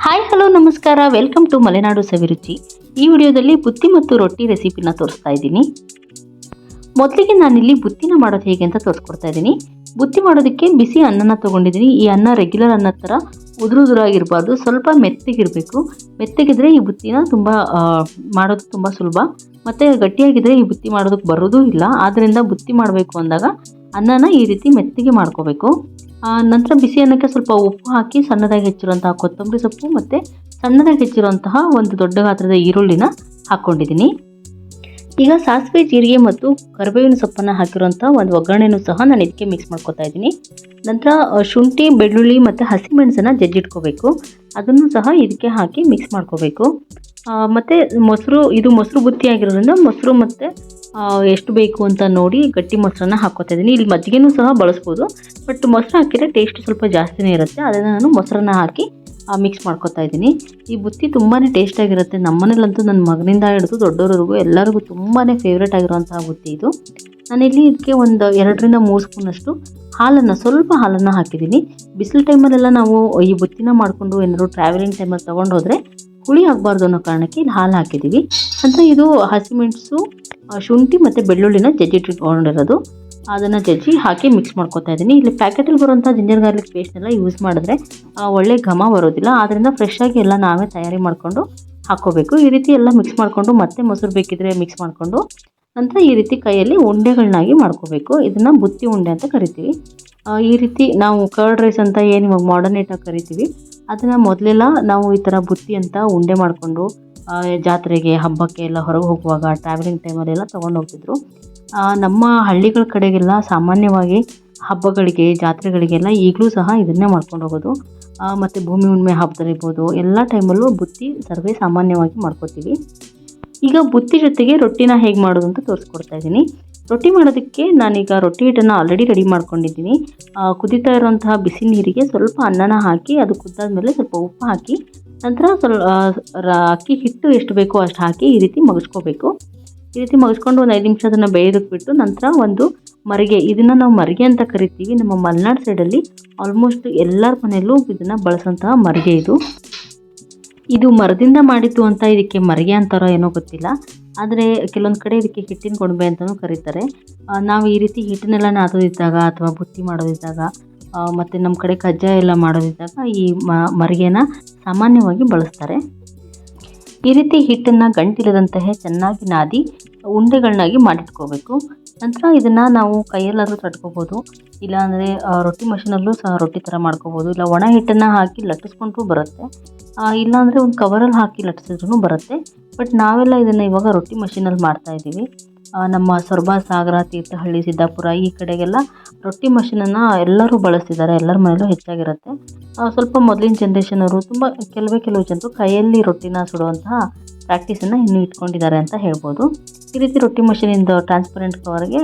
Hi hello ನಮಸ್ಕಾರ, welcome to Malenadu ಸವಿರುಚಿ. ಈ ವಿಡಿಯೋದಲ್ಲಿ ಬುತ್ತಿ ಮತ್ತು ರೊಟ್ಟಿ ರೆಸಿಪಿನ ತೋರಿಸ್ತಾ ಇದ್ದೀನಿ. ಮೊದಲಿಗೆ ನಾನಿಲ್ಲಿ ಬುತ್ತಿನ ಮಾಡೋದು ಹೇಗೆ ಅಂತ ತೋರಿಸ್ಕೊಡ್ತಾ ಇದ್ದೀನಿ. ಬುತ್ತಿ ಮಾಡೋದಕ್ಕೆ ಬಿಸಿ ಅನ್ನನ ತೊಗೊಂಡಿದ್ದೀನಿ. ಈ ಅನ್ನ ರೆಗ್ಯುಲರ್ ಅನ್ನದ ಥರ ಉದುರುದುರಾಗಿರಬಾರ್ದು, ಸ್ವಲ್ಪ ಮೆತ್ತಗಿರಬೇಕು. ಮೆತ್ತಗಿದ್ರೆ ಈ ಬುತ್ತಿನ ತುಂಬ ಮಾಡೋದು ತುಂಬ ಸುಲಭ. ಮತ್ತು ಗಟ್ಟಿಯಾಗಿದ್ದರೆ ಈ ಬುತ್ತಿ ಮಾಡೋದಕ್ಕೆ ಬರೋದೂ ಇಲ್ಲ. ಆದ್ದರಿಂದ ಬುತ್ತಿ ಮಾಡಬೇಕು ಅಂದಾಗ ಅನ್ನನ ಈ ರೀತಿ ಮೆತ್ತಗೆ ಮಾಡ್ಕೋಬೇಕು. ನಂತರ ಬಿಸಿ ಅನ್ನಕ್ಕೆ ಸ್ವಲ್ಪ ಉಪ್ಪು ಹಾಕಿ ಸಣ್ಣದಾಗಿ ಹೆಚ್ಚಿರುವಂತಹ ಕೊತ್ತಂಬರಿ ಸೊಪ್ಪು ಮತ್ತು ಸಣ್ಣದಾಗಿ ಹೆಚ್ಚಿರುವಂತಹ ಒಂದು ದೊಡ್ಡ ಗಾತ್ರದ ಈರುಳ್ಳಿನ ಹಾಕ್ಕೊಂಡಿದ್ದೀನಿ. ಈಗ ಸಾಸಿವೆ, ಜೀರಿಗೆ ಮತ್ತು ಕರಿಬೇವಿನ ಸೊಪ್ಪನ್ನು ಹಾಕಿರುವಂಥ ಒಂದು ಒಗ್ಗರಣೆನೂ ಸಹ ನಾನು ಇದಕ್ಕೆ ಮಿಕ್ಸ್ ಮಾಡ್ಕೊತಾ ಇದ್ದೀನಿ. ನಂತರ ಶುಂಠಿ, ಬೆಳ್ಳುಳ್ಳಿ ಮತ್ತು ಹಸಿಮೆಣಸನ್ನು ಜಜ್ಜಿಟ್ಕೋಬೇಕು. ಅದನ್ನು ಸಹ ಇದಕ್ಕೆ ಹಾಕಿ ಮಿಕ್ಸ್ ಮಾಡ್ಕೋಬೇಕು. ಮತ್ತು ಮೊಸರು, ಇದು ಮೊಸರು ಬುತ್ತಿ ಆಗಿರೋದ್ರಿಂದ ಮೊಸರು ಮತ್ತು ಎಷ್ಟು ಬೇಕು ಅಂತ ನೋಡಿ ಗಟ್ಟಿ ಮೊಸರನ್ನ ಹಾಕ್ಕೋತಾ ಇದ್ದೀನಿ. ಇಲ್ಲಿ ಮಜ್ಜಿಗೆನೂ ಸಹ ಬಳಸ್ಬೋದು, ಬಟ್ ಮೊಸರು ಹಾಕಿದರೆ ಟೇಸ್ಟ್ ಸ್ವಲ್ಪ ಜಾಸ್ತಿನೇ ಇರುತ್ತೆ. ಅದನ್ನು ನಾನು ಮೊಸರನ್ನ ಹಾಕಿ ಮಿಕ್ಸ್ ಮಾಡ್ಕೊತಾ ಇದ್ದೀನಿ. ಈ ಬುತ್ತಿ ತುಂಬಾ ಟೇಸ್ಟಾಗಿರುತ್ತೆ. ನಮ್ಮನೇಲಂತೂ ನನ್ನ ಮಗನಿಂದ ಹಿಡಿದು ದೊಡ್ಡವರಿಗೂ ಎಲ್ಲರಿಗೂ ತುಂಬಾ ಫೇವ್ರೇಟ್ ಆಗಿರುವಂತಹ ಬುತ್ತಿ ಇದು. ನಾನಿಲ್ಲಿ ಇದಕ್ಕೆ ಒಂದು 2ರಿಂದ 3 ಸ್ಪೂನಷ್ಟು ಸ್ವಲ್ಪ ಹಾಲನ್ನು ಹಾಕಿದ್ದೀನಿ. ಬಿಸಿಲು ಟೈಮಲ್ಲೆಲ್ಲ ನಾವು ಈ ಬುತ್ತಿನ ಮಾಡಿಕೊಂಡು ಏನಾದರೂ ಟ್ರಾವೆಲಿಂಗ್ ಟೈಮಲ್ಲಿ ತೊಗೊಂಡು ಹೋದರೆ ಹುಳಿ ಆಗಬಾರ್ದು ಅನ್ನೋ ಕಾರಣಕ್ಕೆ ಇಲ್ಲಿ ಹಾಲು ಹಾಕಿದ್ದೀವಿ. ಅಂತ ಇದು ಹಸಿಮೆಣಸು, ಶುಂಠಿ ಮತ್ತು ಬೆಳ್ಳುಳ್ಳಿನ ಜಜ್ಜಿಟ್ಕೊಂಡಿರೋದು, ಅದನ್ನು ಜಜ್ಜಿ ಹಾಕಿ ಮಿಕ್ಸ್ ಮಾಡ್ಕೊತಾ ಇದ್ದೀನಿ. ಇಲ್ಲಿ ಪ್ಯಾಕೆಟಲ್ಲಿ ಬರುವಂಥ ಜಿಂಜರ್ ಗಾರ್ಲಿಕ್ ಪೇಸ್ಟ್ನೆಲ್ಲ ಯೂಸ್ ಮಾಡಿದ್ರೆ ಒಳ್ಳೆ ಘಮ ಬರೋದಿಲ್ಲ. ಆದ್ದರಿಂದ ಫ್ರೆಶ್ ಆಗಿ ಎಲ್ಲ ನಾವೇ ತಯಾರಿ ಮಾಡಿಕೊಂಡು ಹಾಕ್ಕೋಬೇಕು. ಈ ರೀತಿ ಎಲ್ಲ ಮಿಕ್ಸ್ ಮಾಡಿಕೊಂಡು ಮತ್ತೆ ಮೊಸರು ಬೇಕಿದ್ರೆ ಮಿಕ್ಸ್ ಮಾಡಿಕೊಂಡು ನಂತರ ಈ ರೀತಿ ಕೈಯಲ್ಲಿ ಉಂಡೆಗಳನ್ನಾಗಿ ಮಾಡ್ಕೋಬೇಕು. ಇದನ್ನು ಬುತ್ತಿ ಉಂಡೆ ಅಂತ ಕರಿತೀವಿ. ಈ ರೀತಿ ನಾವು ಕರ್ಡ್ ರೈಸ್ ಅಂತ ಏನು ಇವಾಗ ಮಾಡರ್ನೇಟಾಗಿ ಕರಿತೀವಿ, ಅದನ್ನು ಮೊದಲೆಲ್ಲ ನಾವು ಈ ಥರ ಬುತ್ತಿ ಅಂತ ಉಂಡೆ ಮಾಡಿಕೊಂಡು ಜಾತ್ರೆಗೆ, ಹಬ್ಬಕ್ಕೆ ಎಲ್ಲ ಹೊರಗೆ ಹೋಗುವಾಗ ಟ್ರಾವೆಲಿಂಗ್ ಟೈಮಲ್ಲೆಲ್ಲ ತೊಗೊಂಡು ಹೋಗ್ತಿದ್ರು. ನಮ್ಮ ಹಳ್ಳಿಗಳ ಕಡೆಗೆಲ್ಲ ಸಾಮಾನ್ಯವಾಗಿ ಹಬ್ಬಗಳಿಗೆ, ಜಾತ್ರೆಗಳಿಗೆಲ್ಲ ಈಗಲೂ ಸಹ ಇದನ್ನೇ ಮಾಡ್ಕೊಂಡು ಹೋಗೋದು. ಮತ್ತು ಭೂಮಿ ಹುಣ್ಣಿಮೆ ಹಬ್ಬದಲ್ಲಿರ್ಬೋದು, ಎಲ್ಲ ಟೈಮಲ್ಲೂ ಬುತ್ತಿ ಸರ್ವೇ ಸಾಮಾನ್ಯವಾಗಿ ಮಾಡ್ಕೋತೀವಿ. ಈಗ ಬುತ್ತಿ ಜೊತೆಗೆ ರೊಟ್ಟಿನ ಹೇಗೆ ಮಾಡೋದು ಅಂತ ತೋರಿಸ್ಕೊಡ್ತಾ ಇದ್ದೀನಿ. ರೊಟ್ಟಿ ಮಾಡೋದಕ್ಕೆ ನಾನೀಗ ರೊಟ್ಟಿ ಹಿಟ್ಟನ್ನು ಆಲ್ರೆಡಿ ರೆಡಿ ಮಾಡ್ಕೊಂಡಿದ್ದೀನಿ. ಕುದೀತಾ ಇರುವಂತಹ ಬಿಸಿ ನೀರಿಗೆ ಸ್ವಲ್ಪ ಅನ್ನನ ಹಾಕಿ ಅದು ಕುದ್ದಾದ್ಮೇಲೆ ಸ್ವಲ್ಪ ಉಪ್ಪು ಹಾಕಿ ನಂತರ ಅಕ್ಕಿ ಹಿಟ್ಟು ಎಷ್ಟು ಬೇಕೋ ಅಷ್ಟು ಹಾಕಿ ಈ ರೀತಿ ಮಗಚ್ಕೋಬೇಕು. ಈ ರೀತಿ ಮಗಚ್ಕೊಂಡು ಒಂದು 5 ನಿಮಿಷ ಅದನ್ನು ಬೇಯೋದಕ್ಕೆ ಬಿಟ್ಟು ನಂತರ ಒಂದು ಮರಿಗೆ, ಇದನ್ನು ನಾವು ಮರಿಗೆ ಅಂತ ಕರಿತೀವಿ. ನಮ್ಮ ಮಲೆನಾಡು ಸೈಡಲ್ಲಿ ಆಲ್ಮೋಸ್ಟ್ ಎಲ್ಲರ ಮನೆಯಲ್ಲೂ ಇದನ್ನು ಬಳಸೋಂತಹ ಮರಿಗೆ ಇದು. ಇದು ಮರದಿಂದ ಮಾಡಿದ್ದು ಅಂತ ಇದಕ್ಕೆ ಮರಿಗೆ ಅಂತಾರೋ ಏನೋ ಗೊತ್ತಿಲ್ಲ, ಆದರೆ ಕೆಲವೊಂದು ಕಡೆ ಇದಕ್ಕೆ ಹಿಟ್ಟಿನ ಗೊಂಬೆ ಅಂತಲೂ ಕರೀತಾರೆ. ನಾವು ಈ ರೀತಿ ಹಿಟ್ಟನ್ನೆಲ್ಲ ನಾದೋದಿದ್ದಾಗ ಅಥವಾ ಬುತ್ತಿ ಮಾಡೋದಿದ್ದಾಗ ಮತ್ತು ನಮ್ಮ ಕಡೆ ಕಜ್ಜಾಯ ಎಲ್ಲ ಮಾಡೋದಿದ್ದಾಗ ಈ ಮರಿಗೆನ ಸಾಮಾನ್ಯವಾಗಿ ಬಳಸ್ತಾರೆ. ಈ ರೀತಿ ಹಿಟ್ಟನ್ನು ಗಂಟಿಲ್ಲದಂತಹ ಚೆನ್ನಾಗಿ ನಾದಿ ಉಂಡೆಗಳನ್ನಾಗಿ ಮಾಡಿಟ್ಕೋಬೇಕು. ನಂತರ ಇದನ್ನು ನಾವು ಕೈಯಲ್ಲಾದರೂ ತಟ್ಕೋಬೋದು, ಇಲ್ಲಾಂದರೆ ರೊಟ್ಟಿ ಮಷೀನಲ್ಲೂ ಸಹ ರೊಟ್ಟಿ ಥರ ಮಾಡ್ಕೋಬೋದು. ಇಲ್ಲ ಒಣ ಹಿಟ್ಟನ್ನು ಹಾಕಿ ಲಟ್ಟಿಸ್ಕೊಂಡ್ರೂ ಬರುತ್ತೆ, ಇಲ್ಲಾಂದರೆ ಒಂದು ಕವರಲ್ಲಿ ಹಾಕಿ ಲಟ್ಟಿಸಿದ್ರೂ ಬರುತ್ತೆ. ಬಟ್ ನಾವೆಲ್ಲ ಇದನ್ನು ಇವಾಗ ರೊಟ್ಟಿ ಮಷೀನಲ್ಲಿ ಮಾಡ್ತಾಯಿದ್ದೀವಿ. ನಮ್ಮ ಸೊರಬ, ಸಾಗರ, ತೀರ್ಥಹಳ್ಳಿ, ಸಿದ್ದಾಪುರ ಈ ಕಡೆಗೆಲ್ಲ ರೊಟ್ಟಿ ಮಷೀನನ್ನು ಎಲ್ಲರೂ ಬಳಸ್ತಿದ್ದಾರೆ. ಎಲ್ಲರ ಮನೆಯಲ್ಲೂ ಹೆಚ್ಚಾಗಿರುತ್ತೆ. ಸ್ವಲ್ಪ ಮೊದಲಿನ ಜನ್ರೇಷನವರು ಕೆಲವು ಜನರು ಕೈಯಲ್ಲಿ ರೊಟ್ಟಿನ ಸುಡುವಂತಹ ಪ್ರಾಕ್ಟೀಸನ್ನು ಇನ್ನೂ ಇಟ್ಕೊಂಡಿದ್ದಾರೆ ಅಂತ ಹೇಳ್ಬೋದು. ಈ ರೀತಿ ರೊಟ್ಟಿ ಮಷೀನಿಂದ ಟ್ರಾನ್ಸ್ಪರೆಂಟ್ ಕವರ್ಗೆ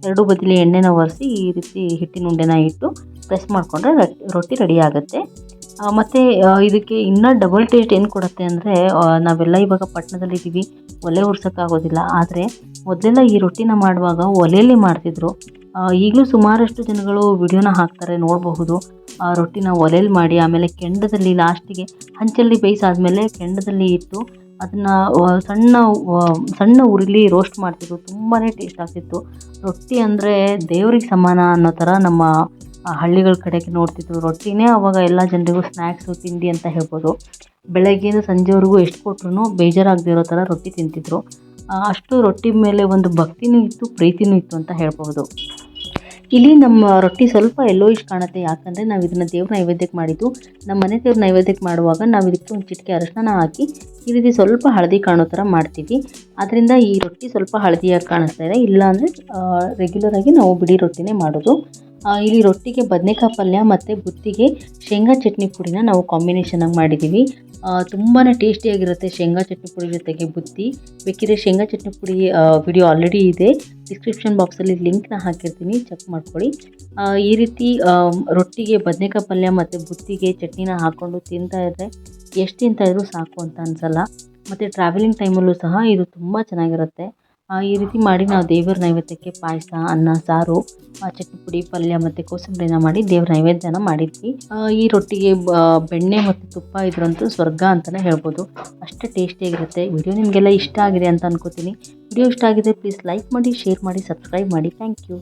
2 ಬದಿಲಿ ಎಣ್ಣೆನ ಒರೆಸಿ ಈ ರೀತಿ ಹಿಟ್ಟಿನ ಉಂಡೆನ ಇಟ್ಟು ಪ್ರೆಸ್ ಮಾಡಿಕೊಂಡ್ರೆ ರೊಟ್ಟಿ ರೆಡಿ ಆಗುತ್ತೆ. ಮತ್ತು ಇದಕ್ಕೆ ಇನ್ನೂ ಡಬಲ್ ಟೇಸ್ಟ್ ಏನು ಕೊಡುತ್ತೆ ಅಂದರೆ, ನಾವೆಲ್ಲ ಇವಾಗ ಪಟ್ಟಣದಲ್ಲಿದ್ದೀವಿ, ಒಲೆ ಉರ್ಸೋಕ್ಕಾಗೋದಿಲ್ಲ. ಆದರೆ ಮೊದಲೆಲ್ಲ ಈ ರೊಟ್ಟಿನ ಮಾಡುವಾಗ ಒಲೆಯಲ್ಲೇ ಮಾಡ್ತಿದ್ರು. ಈಗಲೂ ಸುಮಾರಷ್ಟು ಜನಗಳು ವಿಡಿಯೋನ ಹಾಕ್ತಾರೆ, ನೋಡಬಹುದು. ರೊಟ್ಟಿನ ಒಲೆಯಲ್ಲಿ ಮಾಡಿ ಆಮೇಲೆ ಕೆಂಡದಲ್ಲಿ ಲಾಸ್ಟಿಗೆ ಹಂಚಲ್ಲಿ ಬೇಯಿಸಾದ್ಮೇಲೆ ಕೆಂಡದಲ್ಲಿ ಇಟ್ಟು ಅದನ್ನು ಸಣ್ಣ ಉರಿಲಿ ರೋಸ್ಟ್ ಮಾಡ್ತಿದ್ರು. ತುಂಬಾ ಟೇಸ್ಟ್ ಆಗ್ತಿತ್ತು. ರೊಟ್ಟಿ ಅಂದರೆ ದೇವ್ರಿಗೆ ಸಮಾನ ಅನ್ನೋ ಥರ ನಮ್ಮ ಹಳ್ಳಿಗಳ ಕಡೆಗೆ ನೋಡ್ತಿದ್ರು. ರೊಟ್ಟಿನೇ ಆವಾಗ ಎಲ್ಲ ಜನರಿಗೂ ಸ್ನ್ಯಾಕ್ಸು, ತಿಂಡಿ ಅಂತ ಹೇಳ್ಬೋದು. ಬೆಳಗ್ಗೆಯಿಂದ ಸಂಜೆವರೆಗೂ ಎಷ್ಟು ಕೊಟ್ಟರು ಬೇಜಾರಾಗದೇ ಇರೋ ಥರ ರೊಟ್ಟಿ ತಿಂತಿದ್ರು. ಅಷ್ಟು ರೊಟ್ಟಿ ಮೇಲೆ ಒಂದು ಭಕ್ತಿನೂ ಇತ್ತು, ಪ್ರೀತಿನೂ ಇತ್ತು ಅಂತ ಹೇಳ್ಬೋದು. ಇಲ್ಲಿ ನಮ್ಮ ರೊಟ್ಟಿ ಸ್ವಲ್ಪ ಯೆಲ್ಲೋಯಿಶ್ ಕಾಣುತ್ತೆ, ಯಾಕಂದರೆ ನಾವು ಇದನ್ನು ದೇವ್ರ ನೈವೇದ್ಯಕ್ಕೆ ಮಾಡಿದ್ದು. ನಮ್ಮ ಮನೆ ದೇವ್ರ ನೈವೇದ್ಯಕ್ಕೆ ಮಾಡುವಾಗ ನಾವು ಇದಕ್ಕೆ ಒಂದು ಚಿಟಿಕೆ ಅರಶಿನ ಹಾಕಿ ಈ ರೀತಿ ಸ್ವಲ್ಪ ಹಳದಿ ಕಾಣೋ ಥರ ಮಾಡ್ತೀವಿ. ಆದ್ದರಿಂದ ಈ ರೊಟ್ಟಿ ಸ್ವಲ್ಪ ಹಳದಿಯಾಗಿ ಕಾಣಿಸ್ತಾ ಇದೆ. ಇಲ್ಲಾಂದರೆ ರೆಗ್ಯುಲರಾಗಿ ನಾವು ಬಿಡಿ ರೊಟ್ಟಿನೇ ಮಾಡೋದು. ಇಲ್ಲಿ ರೊಟ್ಟಿಗೆ ಬದನೆಕಾಯಿ ಪಲ್ಯ ಮತ್ತು ಬುತ್ತಿಗೆ ಶೇಂಗಾ ಚಟ್ನಿ ಪುಡಿನ ನಾವು ಕಾಂಬಿನೇಷನಾಗಿ ಮಾಡಿದ್ದೀವಿ. ತುಂಬಾ ಟೇಸ್ಟಿಯಾಗಿರುತ್ತೆ ಶೇಂಗಾ ಚಟ್ನಿ ಪುಡಿ ಜೊತೆಗೆ ಬುತ್ತಿ. ಬೇಕಿದ್ರೆ ಶೇಂಗಾ ಚಟ್ನಿ ಪುಡಿ ವಿಡಿಯೋ ಆಲ್ರೆಡಿ ಇದೆ, ಡಿಸ್ಕ್ರಿಪ್ಷನ್ ಬಾಕ್ಸಲ್ಲಿ ಲಿಂಕ್ನ ಹಾಕಿರ್ತೀನಿ, ಚೆಕ್ ಮಾಡ್ಕೊಳ್ಳಿ. ಈ ರೀತಿ ರೊಟ್ಟಿಗೆ ಬದನೆಕಾಯಿ ಪಲ್ಯ ಮತ್ತು ಬುತ್ತಿಗೆ ಚಟ್ನಿನ ಹಾಕ್ಕೊಂಡು ತಿಂತಾ ಇದ್ದರೆ ಎಷ್ಟು ತಿಂತಾಯಿದ್ರೂ ಸಾಕು ಅಂತ ಅನಿಸಲ್ಲ. ಮತ್ತು ಟ್ರಾವೆಲಿಂಗ್ ಟೈಮಲ್ಲೂ ಸಹ ಇದು ತುಂಬ ಚೆನ್ನಾಗಿರುತ್ತೆ. ಈ ರೀತಿ ಮಾಡಿ ನಾವು ದೇವರ ನೈವೇದ್ಯಕ್ಕೆ ಪಾಯಸ, ಅನ್ನ, ಸಾರು, ಚಟ್ನಿ ಪುಡಿ, ಪಲ್ಯ ಮತ್ತು ಕೋಸಂಬರಿನ ಮಾಡಿ ದೇವ್ರ ನೈವೇದ್ಯನ ಮಾಡಿದ್ವಿ. ಈ ರೊಟ್ಟಿಗೆ ಬೆಣ್ಣೆ ಮತ್ತು ತುಪ್ಪ ಇದ್ರಂತೂ ಸ್ವರ್ಗ ಅಂತಲೇ ಹೇಳ್ಬೋದು. ಅಷ್ಟು ಟೇಸ್ಟಿಯಾಗಿರುತ್ತೆ. ವಿಡಿಯೋ ನಿಮಗೆಲ್ಲ ಇಷ್ಟ ಆಗಿದೆ ಅಂತ ಅನ್ಕೋತೀನಿ. ವಿಡಿಯೋ ಇಷ್ಟ ಆಗಿದೆ ಪ್ಲೀಸ್ ಲೈಕ್ ಮಾಡಿ, ಶೇರ್ ಮಾಡಿ, ಸಬ್ಸ್ಕ್ರೈಬ್ ಮಾಡಿ. Thank you.